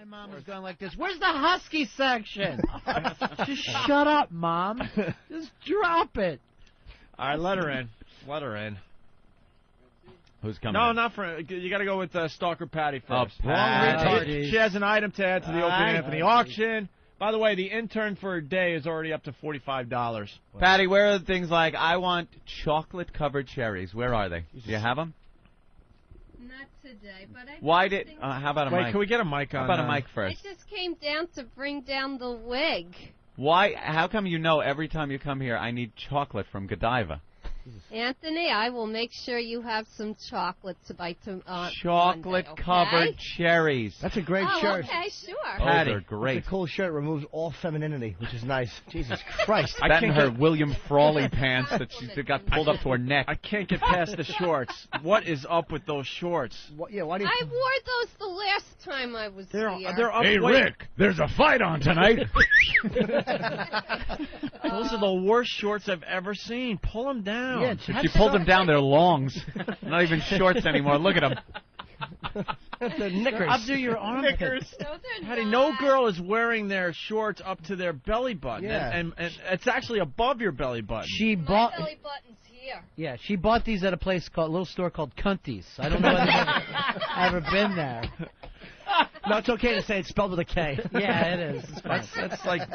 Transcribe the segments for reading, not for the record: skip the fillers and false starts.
My mom was going like this. Where's the husky section? Just shut up, Mom. Just drop it. All right, let her in. Let her in. Who's coming? No, in? not for. You got to go with Stalker Patti first. Oh, Patty. She has an item to add to the Opie and Anthony auction. By the way, the intern for a day is already up to $45. Patty, where are the things like, I want chocolate-covered cherries? Where are they? Do you have them? Not today, but I... Why did... how about a mic? Wait, can we get a mic on? How about a mic first? I just came down to bring down the wig. Why? How come you know every time you come here I need chocolate from Godiva? Anthony, I will make sure you have some chocolate to buy chocolate-covered cherries. That's a great shirt. Okay, sure. Patty, those are great. It's a cool shirt. Removes all femininity, which is nice. Jesus Christ. That and her William Frawley pants that she got pulled up to her neck. I can't get past the shorts. What is up with those shorts? Why do you... I wore those the last time I was here. They're up. Hey, Rick, there's a fight on tonight. Those are the worst shorts I've ever seen. Pull them down. Yeah, if you pulled them down, they're longs. Not even shorts anymore. Look at them. They're knickers. Up to your armpits. Patty, no girl is wearing their shorts up to their belly button. Yeah. And it's actually above your belly button. She bought... My belly button's here. Yeah, she bought these at a place called, a little store called Cunties. I don't know whether you've ever been there. No, it's okay to say it's spelled with a K. Yeah, it is. It's fine.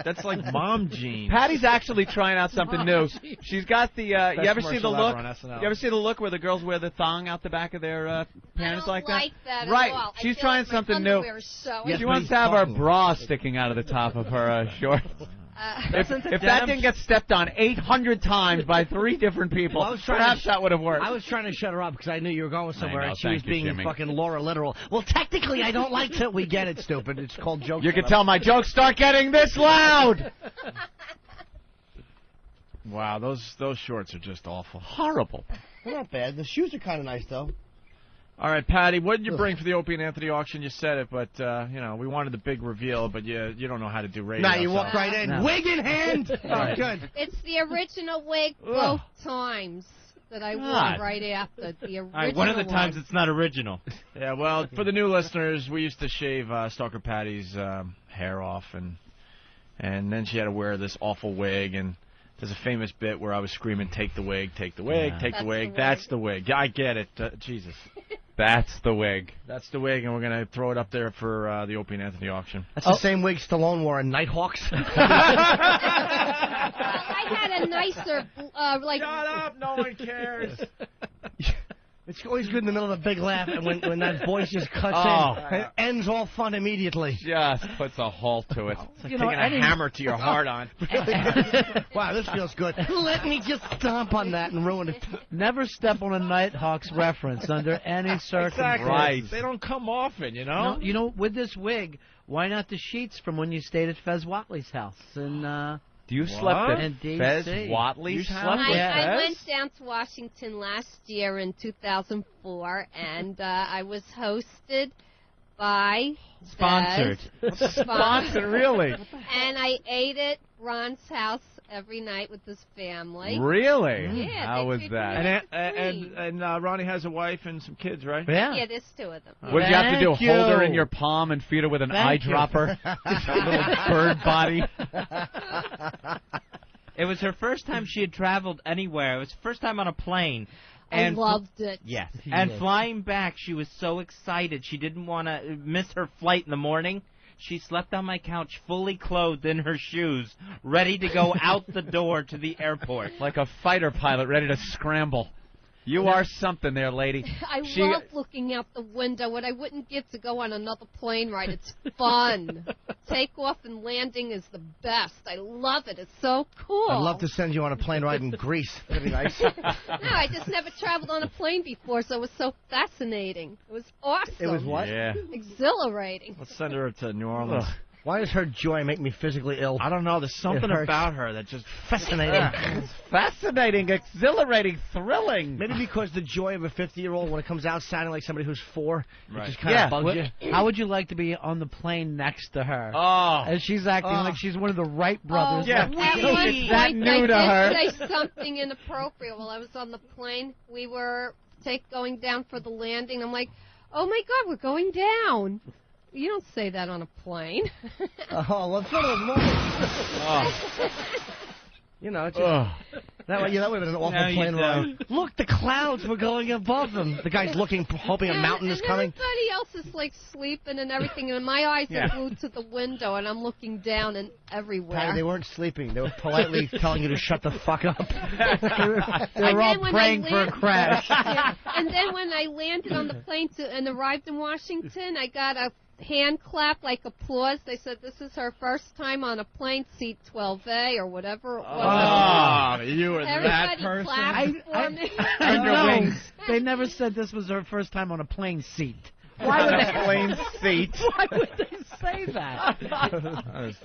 That's like mom jeans. Patty's actually trying out something new. She's got the. You ever see the look? You ever see the look where the girls wear the thong out the back of their pants like that? I don't like that right. at all. She's I feel trying like something my new. underwear is showing. She wants to have her bra sticking out of the top of her shorts. If that didn't get stepped on 800 times by 3 different people, perhaps that would have worked. I was trying to shut her up because I knew you were going somewhere, and she was being Jimmy. fucking Laura literal. Well, technically, I don't like it. We get it, stupid. It's called jokes. You can tell my jokes start getting this loud. Wow, those shorts are just awful. Horrible. They're not bad. The shoes are kind of nice, though. All right, Patty, what did you bring for the Opie and Anthony auction? You said it, but, we wanted the big reveal, but you don't know how to do radio. Nah, you walk right in. No. Wig in hand. Oh, good. It's the original wig both times that I wore right after. The original All right, one of the times it's not original. Yeah, well, for the new listeners, we used to shave Stalker Patty's hair off, and then she had to wear this awful wig, and there's a famous bit where I was screaming, take the wig, take the wig, take the wig. That's the wig. Yeah, I get it. Jesus. That's the wig. That's the wig, and we're going to throw it up there for the Opie and Anthony auction. That's the same wig Stallone wore in Nighthawks. I had a nicer, Shut up! No one cares. It's always good in the middle of a big laugh, and when that voice just cuts in, it ends all fun immediately. Just puts a halt to it. It's like taking a hammer to your heart on. Wow, this feels good. Let me just stomp on that and ruin it. Never step on a Nighthawks reference under any circumstance. Exactly. Right. They don't come often, you know? No, with this wig, why not the sheets from when you stayed at Fez Watley's house? And you slept at in Fez DC. Watley's house? I went down to Washington last year in 2004, and I was hosted by Sponsored. Sponsored, really? And I ate at Ron's house every night with his family. Really? Yeah. How was that? And Ronnie has a wife and some kids, right? Yeah, there's 2 of them. What did you have to do? Thank you. Hold her in your palm and feed her with an eyedropper? That little bird body. It was her first time she had traveled anywhere. It was her first time on a plane. And I loved it. Yes. And flying back, she was so excited. She didn't want to miss her flight in the morning. She slept on my couch fully clothed in her shoes, ready to go out the door to the airport. Like a fighter pilot ready to scramble. You are something there, lady. I love looking out the window. What I wouldn't give to go on another plane ride. It's fun. Takeoff and landing is the best. I love it. It's so cool. I'd love to send you on a plane ride in Greece. That'd be nice. No, I just never traveled on a plane before, so it was so fascinating. It was awesome. It was what? Yeah. Exhilarating. Let's send her to New Orleans. Why does her joy make me physically ill? I don't know. There's something about her that just fascinating. It's fascinating, exhilarating, thrilling. Maybe because the joy of a 50-year-old when it comes out sounding like somebody who's 4, right. It just kind of bugs you. How would you like to be on the plane next to her? Oh. And she's acting like she's one of the Wright brothers. Oh, yeah. At one It's that point, new to her. I did say something inappropriate while I was on the plane. We were going down for the landing. I'm like, oh, my God, we're going down. You don't say that on a plane. Oh, let's go to the mall. You know, just, that would have been an awful plane ride. Look, the clouds were going above them. The guy's looking, hoping a mountain is coming. Everybody else is like sleeping and everything, and my eyes are glued to the window, and I'm looking down and everywhere. Patty, they weren't sleeping. They were politely telling you to shut the fuck up. They were all praying for a crash. And then when I landed on the plane and arrived in Washington, I got a hand clap, like applause. They said this is her first time on a plane, seat 12A or whatever it was. Oh, you were that person. Clapped for me. No, they never said this was her first time on a plane seat. Why would they plane seat? Why would they say that?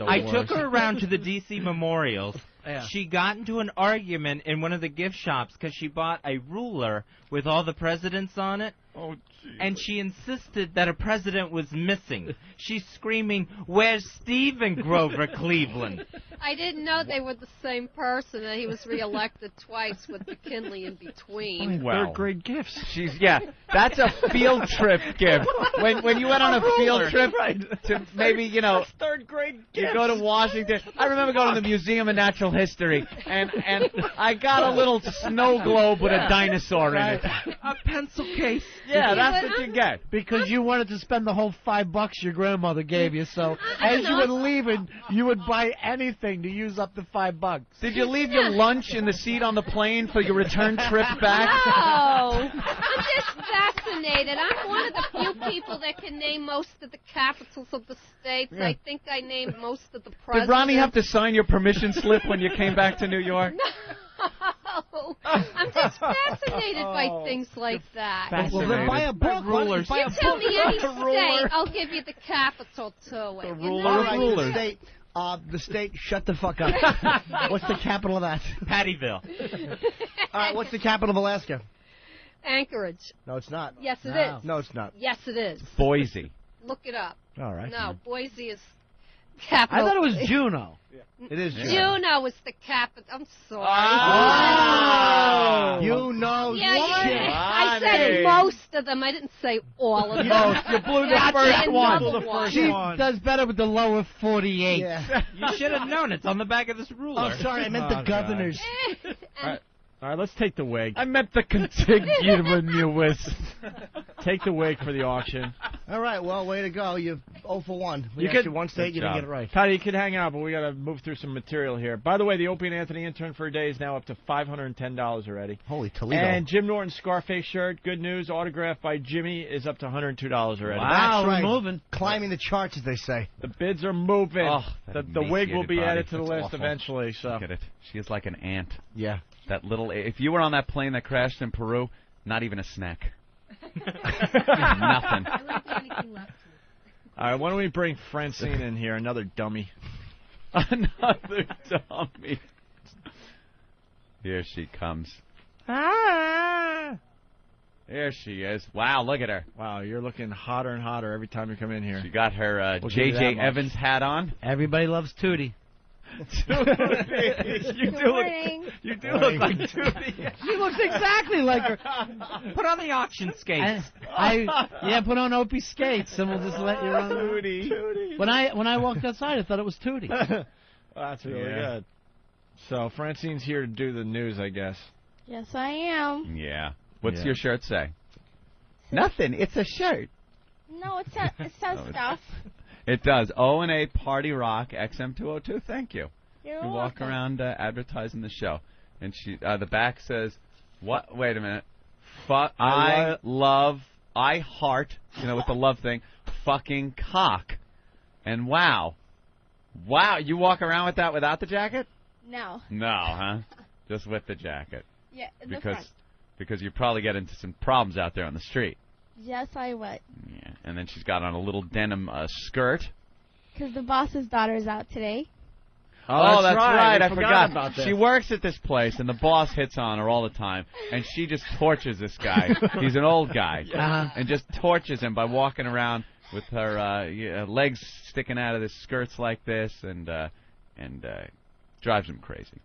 I took her around to the D.C. memorials. Yeah. She got into an argument in one of the gift shops because she bought a ruler with all the presidents on it. Oh, and she insisted that a president was missing. She's screaming, "Where's Stephen Grover Cleveland?" I didn't know they were the same person, and he was reelected twice with McKinley in between. Wow. Third grade gifts. That's a field trip gift. When you went on a field trip to maybe, third grade gifts. You go to Washington. I remember going to the Museum of Natural History, and I got a little snow globe with a dinosaur in it. A pencil case. Yeah, that's what you get. Because you wanted to spend the whole $5 your grandmother gave you, so as you were leaving, you would buy anything to use up the $5. Did you leave your lunch in the seat on the plane for your return trip back? No, I'm just fascinated. I'm one of the few people that can name most of the capitals of the states. I think I named most of the presidents. Did Ronnie have to sign your permission slip when you came back to New York? No, I'm just fascinated by things like that. Well, then buy a book. Rulers. You tell me any state, I'll give you the capital to it. The state, shut the fuck up. What's the capital of that? Pattyville. All right, what's the capital of Alaska? Anchorage. No, it's not. Yes, it is. No, it's not. Yes, it is. Boise. Look it up. All right. No, Boise is capital. I thought it was Juneau. It is Juneau is the capital. I'm sorry. Oh! You know I said most of them. I didn't say all of them. You blew the first one. She does better with the lower 48. Yeah. You should have known. It's on the back of this ruler. Oh, sorry. I meant the governors. All right, let's take the wig. I meant the contiguous. Take the wig for the auction. All right, well, way to go. You're 0 for 1. You asked you one state, you didn't get it right. Patty, you can hang out, but we got to move through some material here. By the way, the Opie and Anthony intern for a day is now up to $510 already. Holy Toledo. And Jim Norton's Scarface shirt, good news, autographed by Jimmy, is up to $102 already. Wow, That's right. we're moving. Climbing the charts, as they say. The bids are moving. Oh, the wig will be body. added to the That's list awful. eventually. So. Look at it. She is like an ant. Yeah. That little. If you were on that plane that crashed in Peru, not even a snack. Nothing. I wouldn't do anything left. All right, why don't we bring Francine in here, another dummy. Another dummy. Here she comes. Ah! There she is. Wow, look at her. Wow, you're looking hotter and hotter every time you come in here. She got her We'll give you that J.J. much. Evans hat on. Everybody loves Tootie. You do look like Tootie. She looks exactly like her. Put on the auction skates. Put on Opie skates, and we'll just let you run. Tootie. When I walked outside, I thought it was Tootie. That's really good. So Francine's here to do the news, I guess. Yes, I am. Yeah. What's Yeah. your shirt say? Nothing. It's a shirt. No, it says stuff. It does. O&A Party Rock XM202. Thank you. You're You walk welcome. around advertising the show, and she the back says, "What? Wait a minute. I heart. With the love thing. Fucking cock. And wow. You walk around with that without the jacket? No. No, huh? Just with the jacket. Yeah, the front. Because you probably get into some problems out there on the street. Yes, I would. Yeah. And then she's got on a little denim skirt. Because the boss's daughter is out today. Oh, that's right. I forgot about this. She works at this place, and the boss hits on her all the time, and she just tortures this guy. He's an old guy, and just tortures him by walking around with her legs sticking out of his skirts like this, and drives him crazy.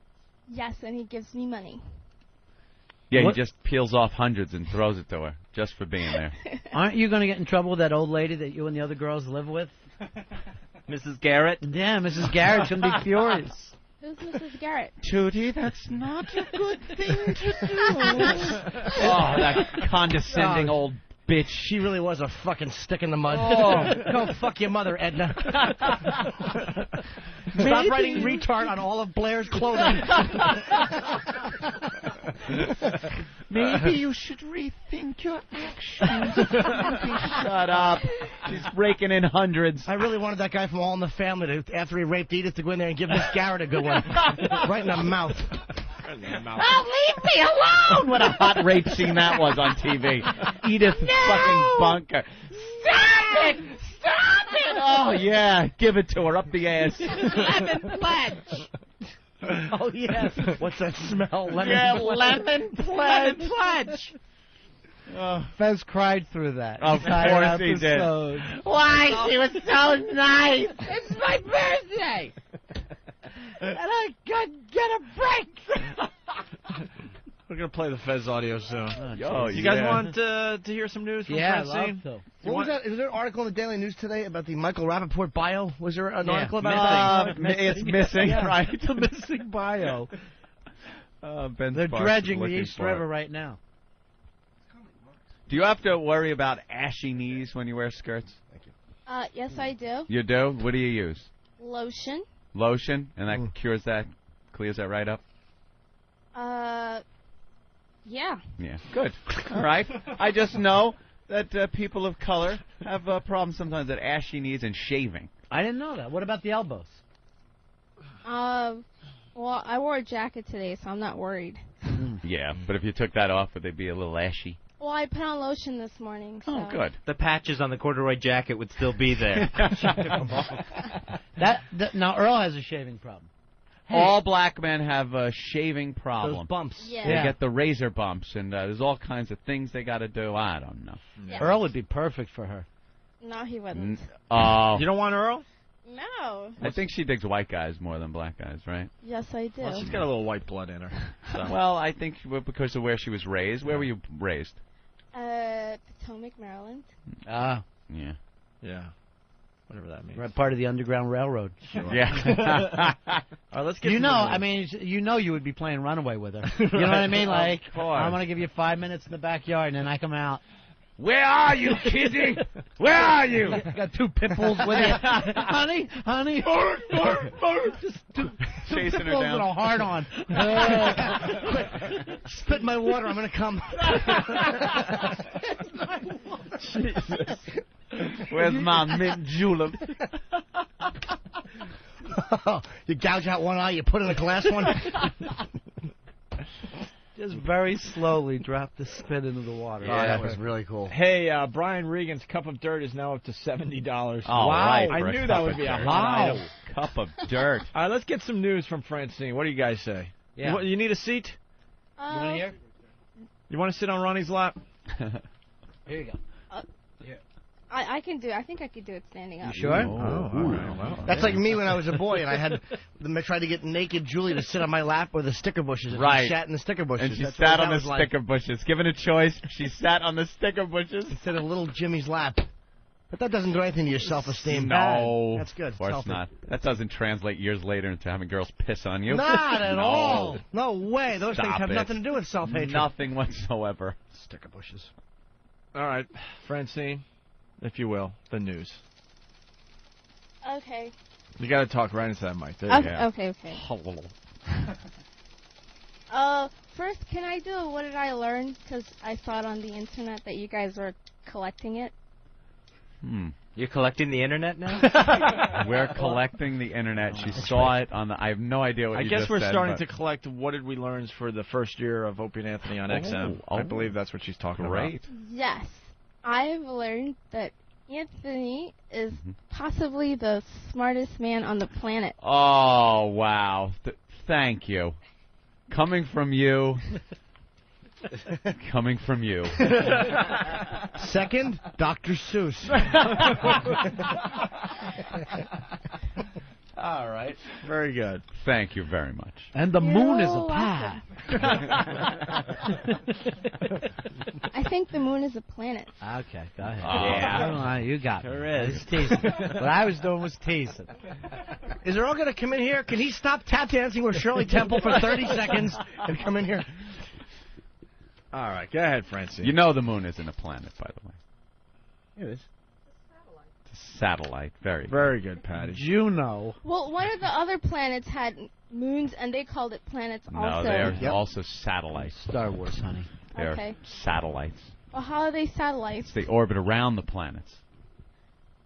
Yes, and he gives me money. Yeah, What? he just peels off hundreds and throws it to her just for being there. Aren't you going to get in trouble with that old lady that you and the other girls live with? Mrs. Garrett? Yeah, Mrs. Garrett's going to be furious. Who's Mrs. Garrett? Tootie, that's not a good thing to do. Oh, that condescending old bitch. She really was a fucking stick in the mud. Oh. Go fuck your mother, Edna. Stop writing retard on all of Blair's clothing. Maybe you should rethink your actions. Shut up. She's raking in hundreds. I really wanted that guy from All in the Family to, after he raped Edith, to go in there and give Miss Garrett a good one. Right in the mouth. Oh, leave me alone! What a hot rape scene that was on TV. Edith fucking bunker. Stop it! Stop it! Oh, yeah. Give it to her. Up the ass. Lemon pledge. Oh, yes. What's that smell? Lemon pledge. Lemon pledge. Lemon pledge. Fez cried through that. Of course he did. Why? She was so nice. It's my birthday. And I could get a break. We're going to play the Fez audio soon. Oh, You guys want to hear some news from Yeah, I'd Francine? love to. What was that? Is there an article in the Daily News today about the Michael Rappaport bio? Was there an article about It's missing, Yeah. right? It's a missing bio. Ben's They're Sparks dredging the looking East for River it. right now. Do you have to worry about ashy knees when you wear skirts? Yes, I do. You do? What do you use? Lotion. Lotion? And that cures that, clears that right up? Yeah. Yeah. Good. All right. I just know that people of color have problems sometimes with ashy knees and shaving. I didn't know that. What about the elbows? Well, I wore a jacket today, so I'm not worried. Yeah, but if you took that off, would they be a little ashy? Well, I put on lotion this morning. So. Oh, good. The patches on the corduroy jacket would still be there. Now Earl has a shaving problem. All black men have a shaving problem. Those bumps. Yeah. They get the razor bumps, and there's all kinds of things they got to do. I don't know. Yeah. Earl would be perfect for her. No, he wouldn't. Oh, You don't want Earl? No. I think she digs white guys more than black guys, right? Yes, I do. Well, she's got a little white blood in her. So. Well, I think because of where she was raised. Where were you raised? Potomac, Maryland. Ah, Yeah. Yeah. Whatever that means. we're part of the Underground Railroad. Yeah. All right, let's get You to know, the I mean, you know you would be playing Runaway with her. You know what I mean? Like, course. I'm going to give you 5 minutes in the backyard, and then I come out. Where are you, Kizzy? Where are you? I got 2 pit bulls with you. honey. Just 2 Chasing pit her bulls down. with a hard on. Quick, spit my water. I'm going to come. Jesus. Where's my mint julep? You gouge out one eye, you put in a glass one. Just very slowly drop the spit into the water. Yeah, that was really cool. Hey, Brian Regan's cup of dirt is now up to $70. All wow. right, I for a knew cup that would of be a dirt. hot item. Cup of dirt. All right, let's get some news from Francine. What do you guys say? Yeah. You need a seat? You want to hear? You want to sit on Ronnie's lap? Here you go. I can do. I think I could do it standing up. You sure? Oh, all right. Well, That's like me when I was a boy and I had tried to get naked Julie to sit on my lap with the sticker bushes. And Right. She sat in the sticker bushes. And she That's sat what on that the was sticker bushes. Given a choice, she sat on the sticker bushes. Instead of little Jimmy's lap. But that doesn't do anything to your self-esteem. No. That's good. Of course Healthy. not. That doesn't translate years later into having girls piss on you. Not at No. all. No way. Those things Stop have it. nothing to do with self-hatred. Nothing whatsoever. Sticker bushes. all right, Francine, if you will, the news. Okay. You got to talk right into that mic. There you go. Okay. First, can I do a what did I learn? Because I saw it on the internet that you guys were collecting it. You're collecting the internet now? We're collecting the internet. She saw it on the. I have no idea what I you guess just we're said, starting but to collect what did we learn for the first year of Opie and Anthony on XM. I believe that's what she's talking Great. Yes, I've learned that Anthony is possibly the smartest man on the planet. Oh, wow. Thank you. Coming from you. Coming from you. Second, Dr. Seuss. All right. Very good. Thank you very much. And the moon is a pie. I think the moon is a planet. Okay, go ahead. Yeah. You got it. Sure is. He's teasing. What I was doing was teasing. Is Earl going to come in here? Can he stop tap dancing with Shirley Temple for 30 seconds and come in here? All right. Go ahead, Francine. You know the moon isn't a planet, by the way. It is. It's a satellite. Very good, Patty. Juno. Well, one of the other planets had moons, and they called it planets No, also. they're also satellites. Star Wars, honey. They're Okay. satellites. Well, how are they satellites? They orbit around the planets.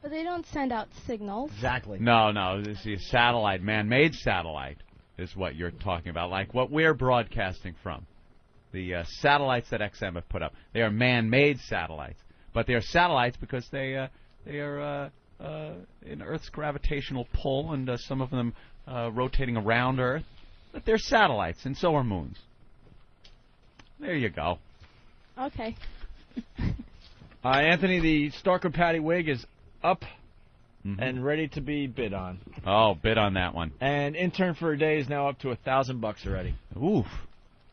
But they don't send out signals. Exactly. No. This is a satellite, man-made satellite, is what you're talking about, like what we're broadcasting from. The satellites that XM have put up. They are man-made satellites. But they are satellites because they are in Earth's gravitational pull, and some of them rotating around Earth. But they're satellites, and so are moons. There you go. Okay. Anthony, the Stalker Patti wig is up and ready to be bid on. Oh, bid on that one. And intern for a day is now up to $1,000 already. Oof.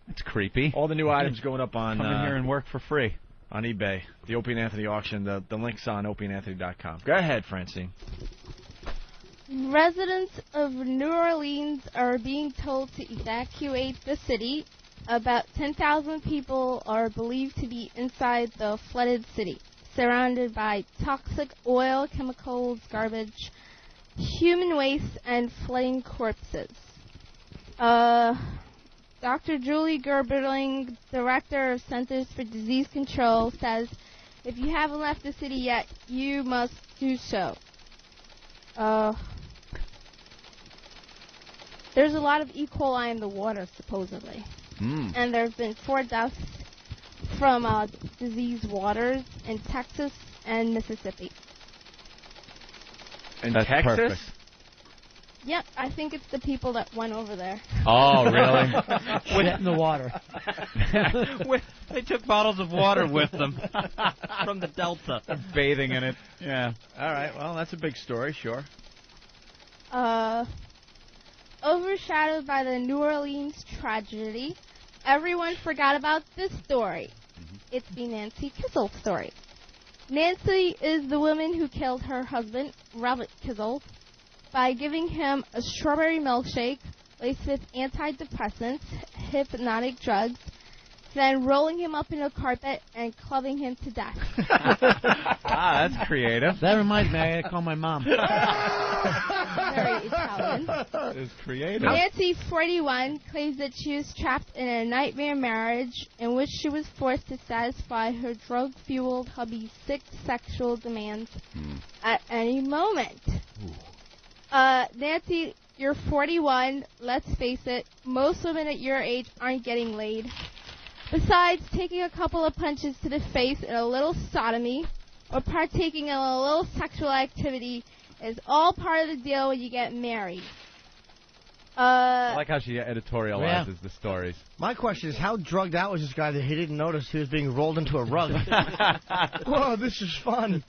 That's creepy. All the new items going up on Come in here and work for free. On eBay. The Opie and Anthony auction. The link's on opieandanthony.com. Go ahead, Francine. Residents of New Orleans are being told to evacuate the city. About 10,000 people are believed to be inside the flooded city, surrounded by toxic oil, chemicals, garbage, human waste, and flooding corpses. Dr. Julie Gerberling, Director of Centers for Disease Control, says, if you haven't left the city yet, you must do so. There's a lot of E. coli in the water, supposedly. And there have been 4 deaths from diseased waters in Texas and Mississippi. In That's Texas? perfect. Yep, I think it's the people that went over there. Oh, really? Shit in the water. They took bottles of water with them from the Delta. Bathing in it. Yeah. All right. Well, that's a big story, sure. Overshadowed by the New Orleans tragedy, everyone forgot about this story. It's the Nancy Kissel story. Nancy is the woman who killed her husband, Robert Kissel, by giving him a strawberry milkshake laced with antidepressants, hypnotic drugs, then rolling him up in a carpet and clubbing him to death. That's creative. That reminds me, I call my mom. Very Italian. That is creative. Nancy, 41, claims that she was trapped in a nightmare marriage in which she was forced to satisfy her drug-fueled hubby's sick sexual demands at any moment. Nancy, you're 41. Let's face it, most women at your age aren't getting laid. Besides, taking a couple of punches to the face and a little sodomy or partaking in a little sexual activity is all part of the deal when you get married. I like how she editorializes the stories. My question is, how drugged out was this guy that he didn't notice he was being rolled into a rug? Whoa, this is fun.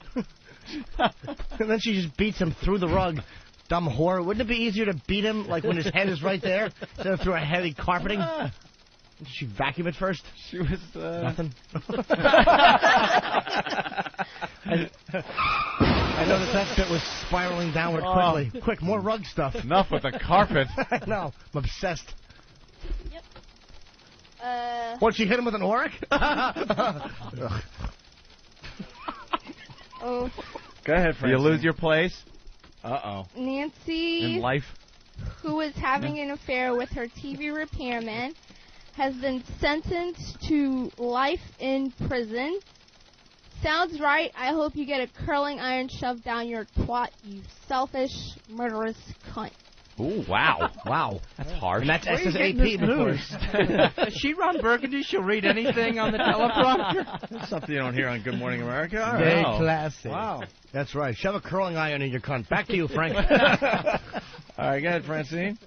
And then she just beats him through the rug. Dumb whore. Wouldn't it be easier to beat him like when his head is right there instead of through a heavy carpeting? Did she vacuum it first? She was nothing. I noticed that bit was spiraling downward quickly. Quick, more rug stuff. Enough with the carpet. I know. I'm obsessed. Yep. What, she hit him with an oric? Oh. Go ahead, Francine. You lose your place Nancy, in life. who was having an affair with her TV repairman, has been sentenced to life in prison. Sounds right. I hope you get a curling iron shoved down your twat, you selfish, murderous cunt. Ooh, wow. Wow. That's harsh. And that's SSAP before. Is she Ron Burgundy? She'll read anything on the teleprompter. That's something you don't hear on Good Morning America. All Very right. classy. Wow. That's right. Shove a curling iron in your cunt. Back to you, Frank. All right, go ahead, Francine.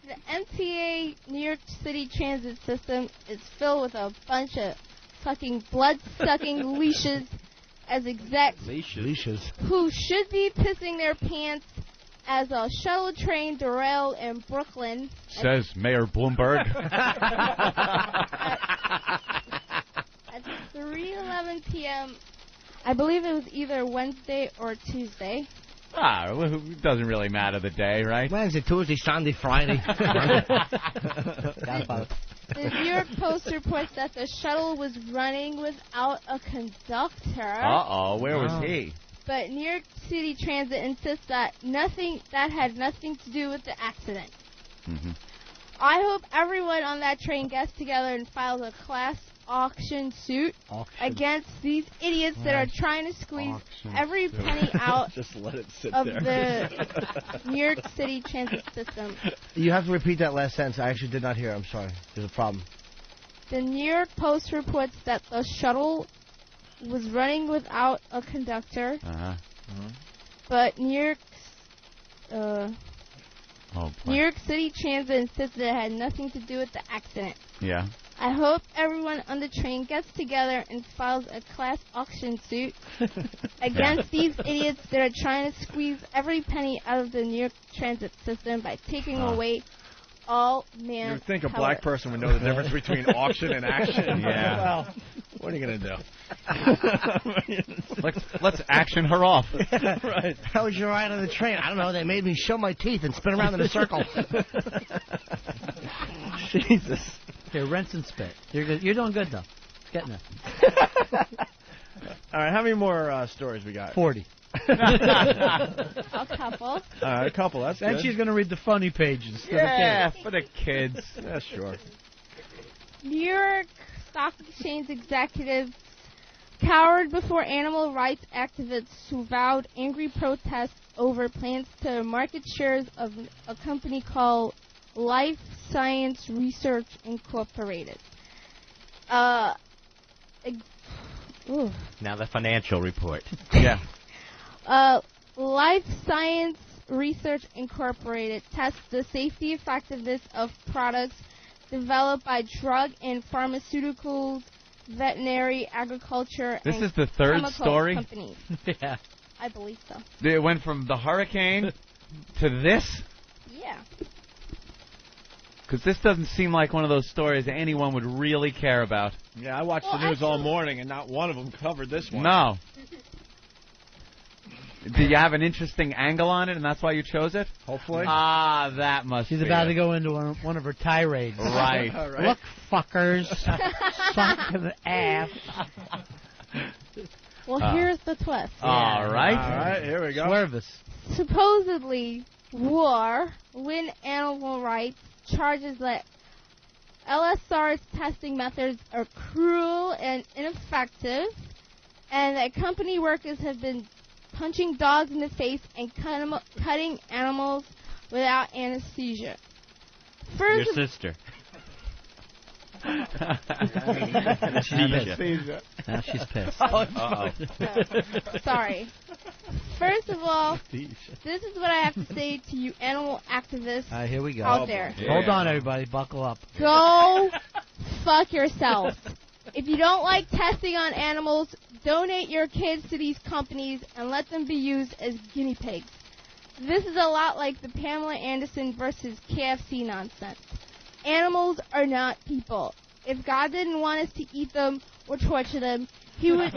The MTA New York City transit system is filled with a bunch of fucking blood-sucking leashes as execs Leashes. who should be pissing their pants as a shuttle train derailed in Brooklyn. Says Mayor Bloomberg. At 3:11 p.m. I believe it was either Wednesday or Tuesday. It doesn't really matter the day, right? Wednesday, Tuesday, Sunday, Friday. The New York Post reports that the shuttle was running without a conductor. Uh-oh, where was he? But New York City Transit insists that had nothing to do with the accident. Mm-hmm. I hope everyone on that train gets together and files a class action suit against these idiots that are trying to squeeze every penny out Just let it sit of there. the New York City transit system. You have to repeat that last sentence. I actually did not hear. I'm sorry. There's a problem. The New York Post reports that the shuttle was running without a conductor, but New York City Transit insisted it had nothing to do with the accident. Yeah. I hope everyone on the train gets together and files a class action suit against these idiots that are trying to squeeze every penny out of the New York transit system by taking away all man. You would think a power. black person would know the difference between auction and action. Yeah. Well, what are you going to do? Let's action her off. Right. How was your ride on the train? I don't know. They made me show my teeth and spin around in a circle. Jesus. Okay, rinse and spit. You're good. You're doing good, though. It's getting there. All right, how many more stories we got? 40. A couple. All right, a couple. That's Then good. she's going to read the funny pages instead Yeah, of kids. for the kids. Yeah, sure. New York Stock Exchange executives cowered before animal rights activists who vowed angry protests over plans to market shares of a company called Life Science Research Incorporated. Now the financial report. Yeah. Life Science Research Incorporated tests the safety effectiveness of products developed by drug and pharmaceuticals, veterinary, agriculture, This and is the third chemical story? companies. Yeah. I believe so. It went from the hurricane to this? Yeah. Because this doesn't seem like one of those stories anyone would really care about. Yeah, I watched the news all morning, and not one of them covered this one. No. Do you have an interesting angle on it, and that's why you chose it? Hopefully. Ah, that must She's be about it. to go into one of her tirades. Right. Right. Look, fuckers. Suck the ass. Well, here's the twist. All right. All right, here we go. Swerve us. Supposedly, War, Win Animal Rights, charges that LSR's testing methods are cruel and ineffective, and that company workers have been punching dogs in the face and cutting animals without anesthesia. Your First, sister. Now she's pissed. Uh-oh. sorry. First of all, this is what I have to say to you animal activists All right, here we go. out there. Yeah. Hold on, everybody. Buckle up. Go fuck yourselves. If you don't like testing on animals, donate your kids to these companies and let them be used as guinea pigs. This is a lot like the Pamela Anderson versus KFC nonsense. Animals are not people. If God didn't want us to eat them or torture them, He would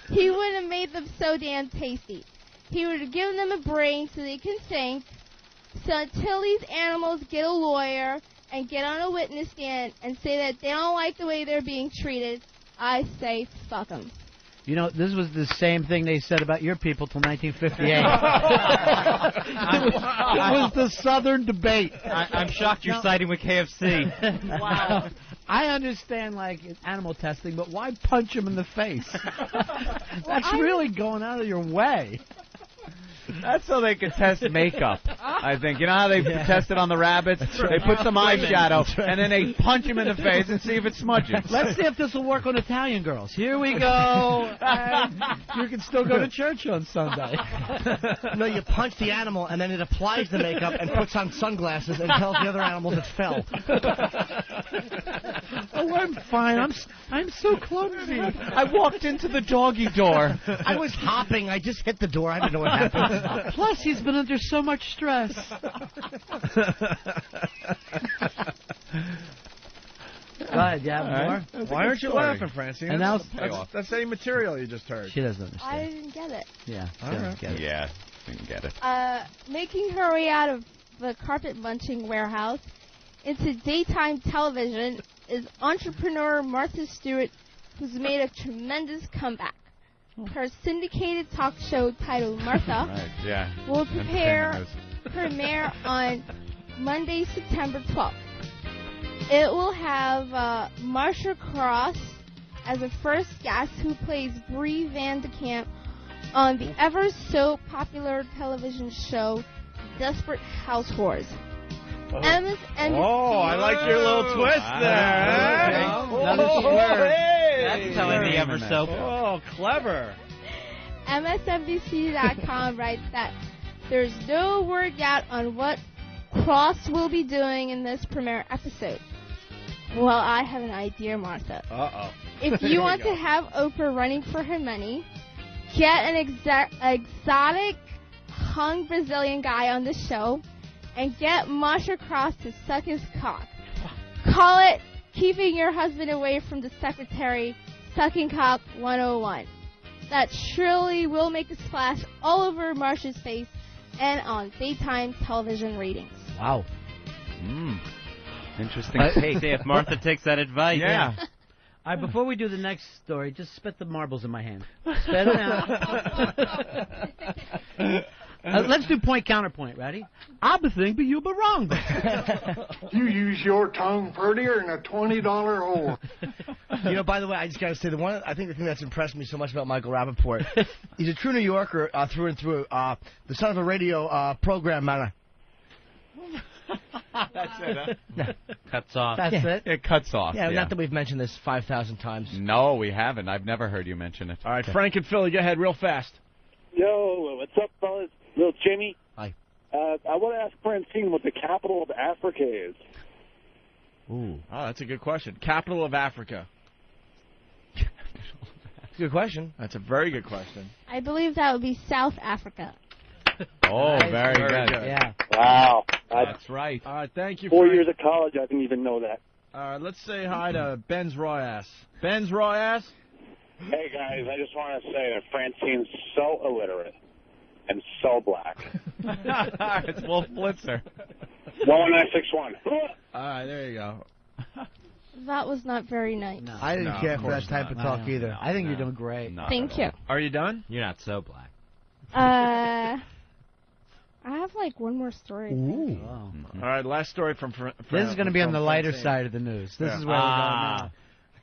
He would have made them so damn tasty. He would have given them a brain so they can think. So until these animals get a lawyer and get on a witness stand and say that they don't like the way they're being treated, I say fuck them. You know, this was the same thing they said about your people till 1958. It was the Southern debate. I'm shocked you're siding with KFC. Wow. I understand, like, animal testing, but why punch them in the face? That's really going out of your way. That's so they could test makeup. I think. You know how they tested on the rabbits? They put some eyeshadow, and then they punch him in the face and see if it smudges. Let's see if this will work on Italian girls. Here we go. And you can still go to church on Sunday. No, you punch the animal, and then it applies the makeup and puts on sunglasses and tells the other animals it fell. Oh, I'm fine. I'm so clumsy. I walked into the doggy door. I was hopping. I just hit the door. I didn't know what happened. Plus, he's been under so much stress. Go ahead, you have more? Why aren't you laughing, Francine? And now that's any material you just heard. she doesn't understand. I didn't get it. Yeah. All right. Get it. Yeah, didn't get it. Making her way out of the carpet munching warehouse into daytime television is entrepreneur Marcia Stewart, who's made a tremendous comeback. Her syndicated talk show titled Martha Right, yeah. will premiere on Monday, September 12th. It will have Marcia Cross as the first guest, who plays Bree Van de Kamp on the ever so popular television show Desperate Housewives. Emma's NBC. Oh, I like your little twist there. That's telling the ever so. Oh, clever. MSNBC.com writes that there's no word yet on what Cross will be doing in this premiere episode. Well, I have an idea, Martha. Uh-oh. If you want to have Oprah running for her money, get an exotic hung Brazilian guy on the show and get Marcia Cross to suck his cock. Call it Keeping Your Husband Away from the Secretary, Sucking Cock 101. That surely will make a splash all over Marcia's face and on daytime television ratings. Wow. Interesting take. See if Martha takes that advice. Yeah. All right, before we do the next story, just spit the marbles in my hand. Spit them out. Let's do point counterpoint. Ready? I think, but you be wrong. You use your tongue prettier than a $20 whore. You know, by the way, I just got to say, I think the thing that's impressed me so much about Michael Rappaport, he's a true New Yorker through and through, the son of a radio program man. That's it, huh? Cuts off. That's it. It cuts off. Yeah, not that we've mentioned this 5,000 times. No, we haven't. I've never heard you mention it. All right, Frank and Philly, go ahead real fast. Yo, what's up, fellas? Little Jimmy. Hi. I want to ask Francine what the capital of Africa is. Ooh. Oh, that's a good question. Capital of Africa. Good question. That's a very good question. I believe that would be South Africa. Oh, very good. Yeah. Wow. That's right. All right, thank you, 4 Frank. years of college, I didn't even know that. All right, let's say hi to Ben's Royass. Ben's Royass? Hey, guys, I just want to say that Francine's so illiterate and so black. It's Wolf Blitzer. 11961. All right, there you go. That was not very nice. No. I didn't care for that type of talk No, either. no, I think you're doing great. No. Thank you. Are you done? You're not so black. I have like one more story. Oh. All right, last story from This is going to be on the lighter Francine. side of the news. This Yeah. is where we're going now.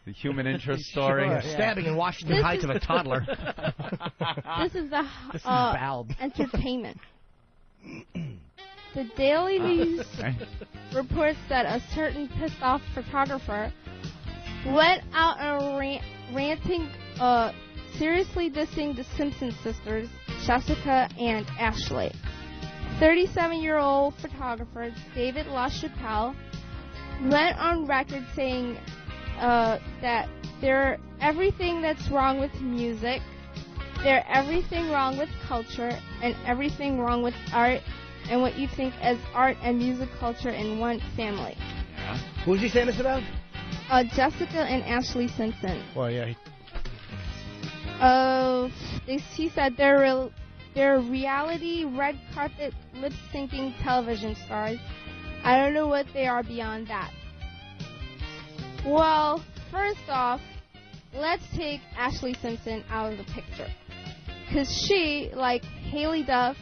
The human interest story. Sure. Stabbing in Washington Heights of a toddler. This is the This is bad. entertainment. The Daily News reports that a certain pissed off photographer went out and ranting, seriously dissing the Simpson sisters, Jessica and Ashley. 37-year-old photographer David LaChapelle went on record saying that they're everything that's wrong with music, they're everything wrong with culture, and everything wrong with art, and what you think as art and music culture in one family. Who's he saying this about? Jessica and Ashley Simpson. Well, yeah. He said they're reality red carpet lip syncing television stars. I don't know what they are beyond that. Well, first off, let's take Ashley Simpson out of the picture. Because she, like Haley Duff,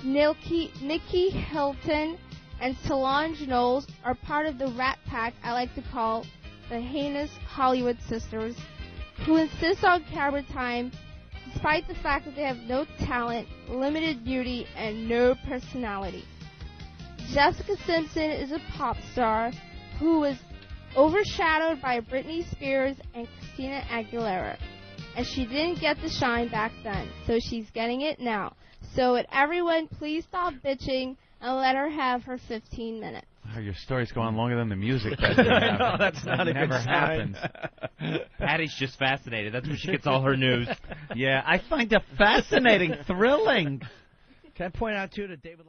Nikki Hilton, and Solange Knowles, are part of the rat pack I like to call the heinous Hollywood sisters, who insist on camera time despite the fact that they have no talent, limited beauty, and no personality. Jessica Simpson is a pop star who was overshadowed by Britney Spears and Christina Aguilera. And she didn't get the shine back then, so she's getting it now. So would everyone please stop bitching and let her have her 15 minutes. Oh, your story's going longer than the music. I know, that's not a good never sign. happens. Patty's just fascinated. That's where she gets all her news. Yeah, I find it fascinating, thrilling. Can I point out, too, that David...